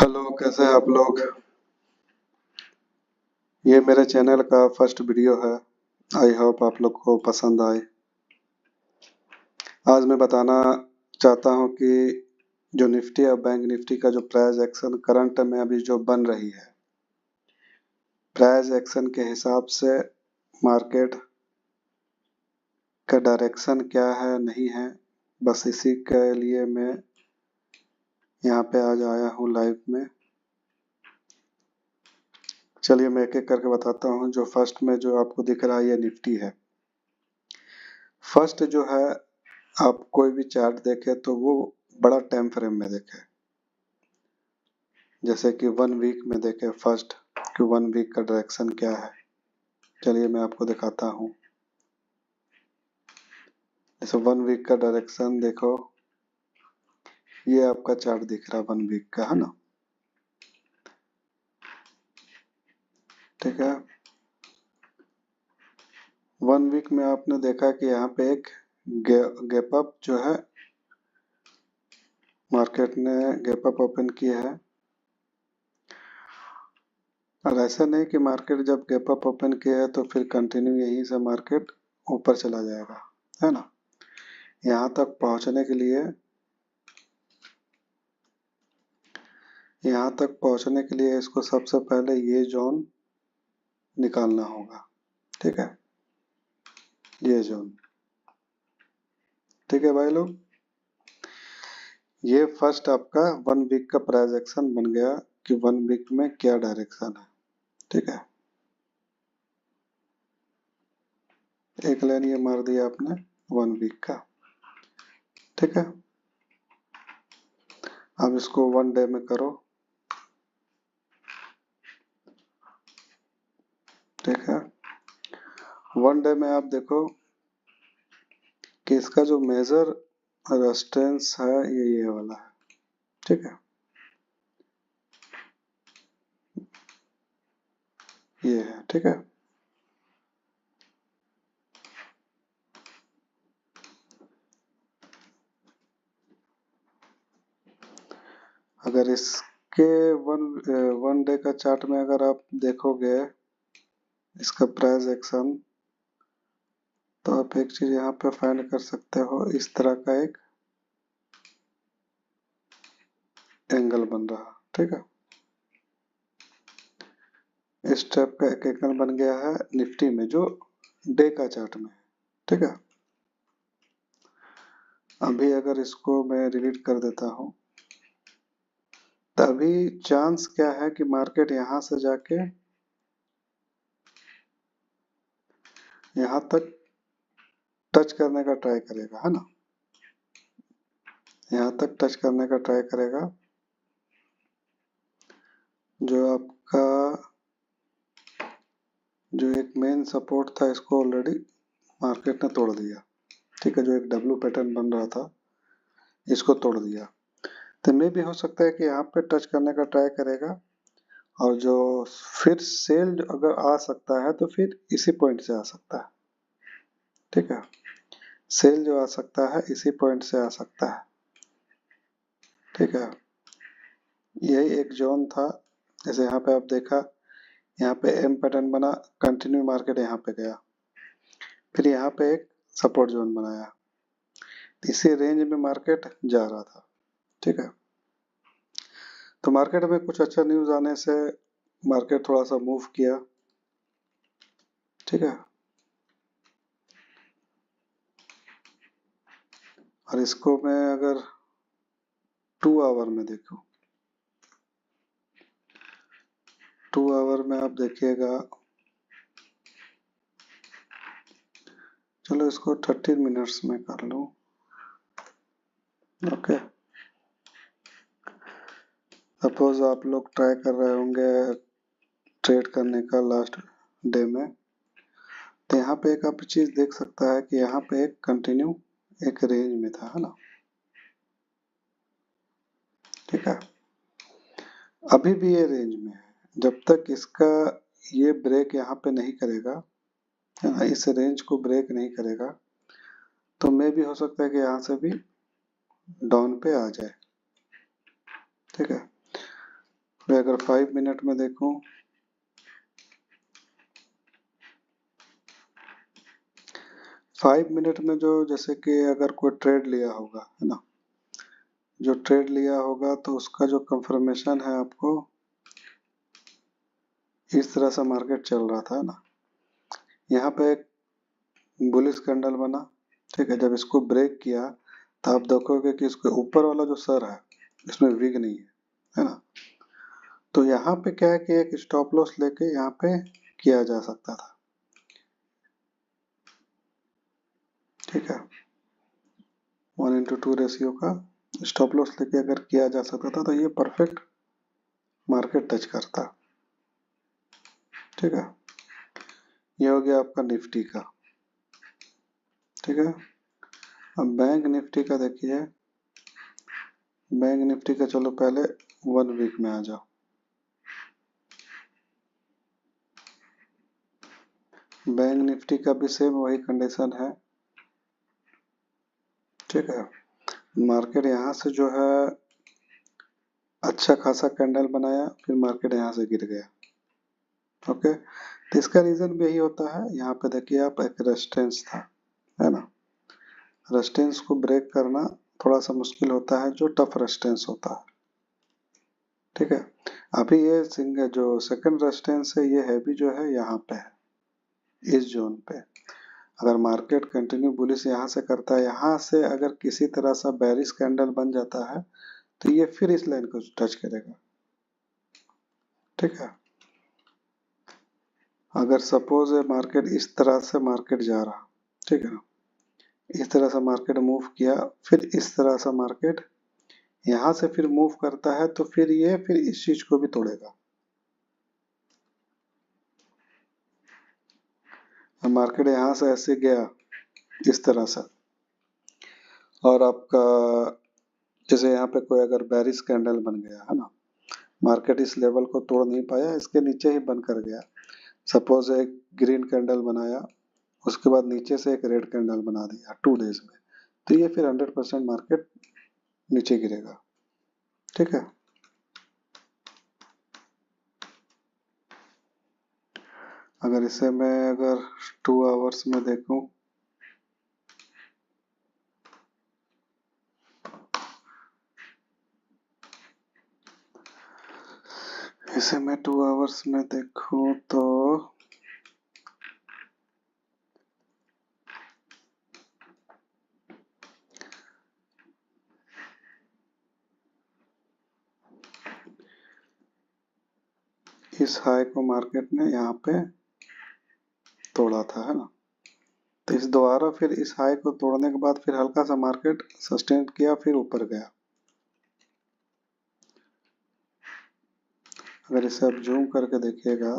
Hello, कैसे हैं आप लोग। ये मेरे चैनल का फर्स्ट वीडियो है। आई होप आप लोग को पसंद आए। आज मैं बताना चाहता हूँ कि जो निफ्टी और बैंक निफ्टी का जो प्राइस एक्शन करंट में अभी जो बन रही है, प्राइस एक्शन के हिसाब से मार्केट का डायरेक्शन क्या है नहीं है, बस इसी के लिए मैं यहाँ पे आज आया हूँ लाइव में। चलिए मैं एक एक करके बताता हूँ। जो फर्स्ट में जो आपको दिख रहा है ये निफ्टी है। फर्स्ट जो है, आप कोई भी चार्ट देखे तो वो बड़ा टाइम फ्रेम में देखे, जैसे कि 1 वीक में देखे फर्स्ट कि 1 वीक का डायरेक्शन क्या है। चलिए मैं आपको दिखाता हूँ। जैसे 1 वीक का डायरेक्शन देखो, ये आपका चार्ट दिख रहा है 1 वीक का, है ना। ठीक है, 1 वीक में आपने देखा कि यहाँ पे एक गैप अप जो है, मार्केट ने गैप अप ओपन किया है। और ऐसा नहीं कि मार्केट जब गैप अप ओपन किया है तो फिर कंटिन्यू यहीं से मार्केट ऊपर चला जाएगा, है ना। यहाँ तक पहुँचने के लिए इसको सबसे पहले ये जोन निकालना होगा। ठीक है, ये जोन। ठीक है भाई लोग, ये फर्स्ट आपका 1 वीक का प्राइस एक्शन बन गया कि 1 वीक में क्या डायरेक्शन है। ठीक है, एक लाइन ये मार दिया आपने 1 वीक का। ठीक है, अब इसको 1 डे में करो। ठीक है, 1 डे में आप देखो कि इसका जो मेजर रेजिस्टेंस है ये वाला है। ठीक है, ये है। ठीक है, अगर इसके वन डे का चार्ट में अगर आप देखोगे इसका प्राइस एक्शन, तो आप एक चीज यहाँ पे फाइंड कर सकते हो, इस तरह का एक एंगल बन रहा। ठीक है, इस टाइप का एक एंगल बन गया है निफ्टी में जो डे का चार्ट में है। ठीक है, अभी अगर इसको मैं डिलीट कर देता हूँ, तभी चांस क्या है कि मार्केट यहाँ से जाके यहाँ तक टच करने का ट्राई करेगा, है ना। यहाँ तक टच करने का ट्राई करेगा। जो आपका जो एक मेन सपोर्ट था, इसको ऑलरेडी मार्केट ने तोड़ दिया। ठीक है, जो एक डब्ल्यू पैटर्न बन रहा था इसको तोड़ दिया। तो मे भी हो सकता है कि यहाँ पे टच करने का ट्राई करेगा, और जो फिर सेल अगर आ सकता है तो फिर इसी पॉइंट से आ सकता है। ठीक है, सेल जो आ सकता है इसी पॉइंट से आ सकता है। ठीक है, यही एक जोन था। जैसे यहाँ पे आप देखा, यहाँ पे एम पैटर्न बना, कंटिन्यू मार्केट यहाँ पे गया, फिर यहाँ पे एक सपोर्ट जोन बनाया, इसी रेंज में मार्केट जा रहा था। ठीक है, तो मार्केट में कुछ अच्छा न्यूज आने से मार्केट थोड़ा सा मूव किया। ठीक है, और इसको मैं अगर 2 आवर में देखूं, 2 आवर में आप देखिएगा, चलो इसको 30 मिनट्स में कर लूं। ओके, सपोज आप लोग ट्राई कर रहे होंगे ट्रेड करने का लास्ट डे में, तो यहाँ पे एक आप चीज देख सकता है कि यहाँ पे एक कंटिन्यू एक रेंज में था, है ना। ठीक है, अभी भी ये रेंज में है। जब तक इसका ये ब्रेक यहाँ पे नहीं करेगा, है ना, इस रेंज को ब्रेक नहीं करेगा, तो मे भी हो सकता है कि यहाँ से भी डाउन पे आ जाए। ठीक है, मैं अगर 5 मिनट में देखूं, फाइव मिनट में जो जैसे कि अगर कोई ट्रेड लिया होगा है ना, जो ट्रेड लिया होगा तो उसका जो कंफर्मेशन है आपको इस तरह से मार्केट चल रहा था ना, यहाँ पे एक बुलिश कैंडल बना, ठीक है। जब इसको ब्रेक किया तो आप देखोगे कि इसके ऊपर वाला जो सर है इसमें विग नहीं है ना। तो यहाँ पे क्या है कि एक स्टॉप लॉस लेके यहाँ पे किया जा सकता था, ठीक है। 1:2 रेशियो का स्टॉप लॉस लेके अगर किया जा सकता था तो ये परफेक्ट मार्केट टच करता, ठीक है। ये हो गया आपका निफ्टी का, ठीक है। अब बैंक निफ्टी का देखिए, बैंक निफ्टी का चलो पहले 1 वीक में आ जाओ। बैंक निफ्टी का भी सेम वही कंडीशन है, ठीक है। मार्केट यहाँ से जो है अच्छा खासा कैंडल बनाया, फिर मार्केट यहाँ से गिर गया, ओके। तो इसका रीजन भी यही होता है, यहाँ पे देखिए आप एक रेजिस्टेंस था, है ना। रेजिस्टेंस को ब्रेक करना थोड़ा सा मुश्किल होता है, जो टफ रेजिस्टेंस होता है, ठीक है। अभी ये सिंगल जो सेकंड रेजिस्टेंस है ये हैवी जो है यहाँ पे है, इस जोन पे। अगर मार्केट कंटिन्यू बुलिश यहाँ से करता है, यहाँ से अगर किसी तरह सा बेरिश कैंडल बन जाता है तो ये फिर इस लाइन को टच करेगा, ठीक है। अगर सपोज मार्केट इस तरह से मार्केट जा रहा, ठीक है ना, इस तरह से मार्केट मूव किया, फिर इस तरह से मार्केट यहाँ से फिर मूव करता है तो फिर ये फिर इस चीज को भी तोड़ेगा। मार्केट यहाँ से ऐसे गया इस तरह से, और आपका जैसे यहाँ पे कोई अगर बेरिश कैंडल बन गया है ना, मार्केट इस लेवल को तोड़ नहीं पाया, इसके नीचे ही बंद कर गया। सपोज एक ग्रीन कैंडल बनाया, उसके बाद नीचे से एक रेड कैंडल बना दिया 2 डेज में, तो ये फिर 100% मार्केट नीचे गिरेगा, ठीक है। अगर इसे मैं अगर 2 आवर्स में देखूं, इसे मैं 2 आवर्स में देखूं तो इस हाई को मार्केट ने यहाँ पे तोड़ा था, है ना। तो इस दोबारा फिर इस हाई को तोड़ने के बाद फिर हल्का सा मार्केट सस्टेन किया, फिर ऊपर गया। अगर इसे आप जूम करके देखिएगा,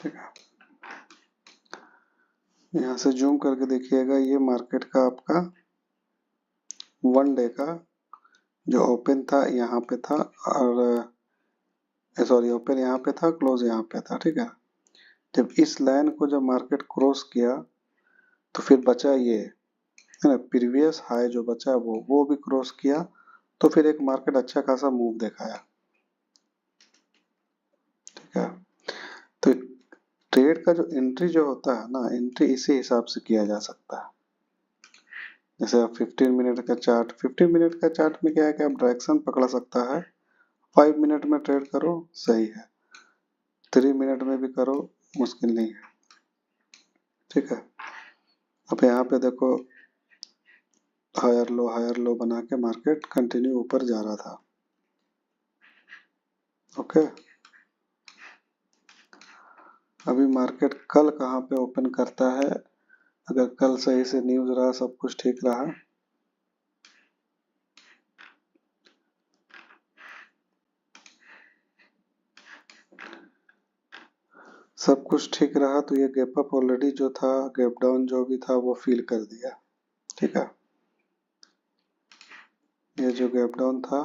ठीक है, यहाँ से जूम करके देखिएगा, ये मार्केट का आपका 1 डे का जो ओपन था यहाँ पे था, और सॉरी ओपन यहाँ पे था, क्लोज यहाँ पे था, ठीक है। जब इस लाइन को जब मार्केट क्रॉस किया तो फिर बचा ये, है ना, प्रीवियस हाई जो बचा वो भी क्रॉस किया, तो फिर एक मार्केट अच्छा खासा मूव दिखाया, ठीक है। तो ट्रेड का जो एंट्री जो होता है ना, एंट्री इसी हिसाब से किया जा सकता है। जैसे आप 15 मिनट का चार्ट, 15 मिनट का चार्ट में क्या है कि आप डायरेक्शन पकड़ सकता है, 5 मिनट में ट्रेड करो सही है, 3 मिनट में भी करो मुश्किल नहीं है, ठीक है। अब यहाँ पे देखो हायर लो बना के मार्केट कंटिन्यू ऊपर जा रहा था, ओके। अभी मार्केट कल कहाँ पे ओपन करता है, अगर कल सही से न्यूज रहा, सब कुछ ठीक रहा, सब कुछ ठीक रहा तो ये गैप अप ऑलरेडी जो था, गैप डाउन जो भी था वो फील कर दिया, ठीक है। ये जो गैप डाउन था